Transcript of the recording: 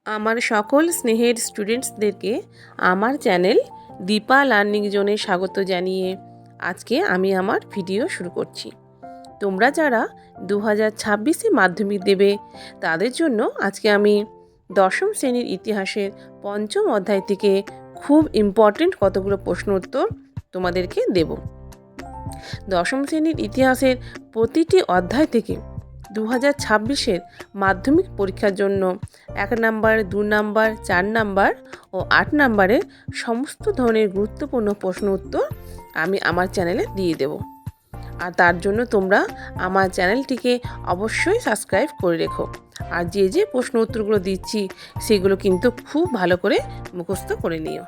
আমার সকল স্নেহের স্টুডেন্টসদেরকে আমার চ্যানেল দীপা লার্নিং জোনে স্বাগত জানিয়ে আজকে আমি আমার ভিডিও শুরু করছি। তোমরা যারা 2026-এ মাধ্যমিক দেবে তাদের জন্য আজকে আমি দশম শ্রেণীর ইতিহাসের পঞ্চম অধ্যায় থেকে খুব ইম্পর্টেন্ট কতগুলো প্রশ্ন উত্তর তোমাদেরকে দেব। দশম শ্রেণীর ইতিহাসের প্রতিটি অধ্যায় থেকে 2026-এর মাধ্যমিক পরীক্ষার জন্য 1 নাম্বার, 2 নাম্বার, 4 নাম্বার ও 8 নাম্বারের সমস্ত ধরনের গুরুত্বপূর্ণ প্রশ্ন উত্তর আমি আমার চ্যানেলে দিয়ে দেব। আর তার জন্য তোমরা আমার চ্যানেলটিকে অবশ্যই সাবস্ক্রাইব করে রেখো। আর যে প্রশ্ন উত্তরগুলো দিচ্ছি সেগুলো কিন্তু খুব ভালো করে মুখস্থ করে নিও।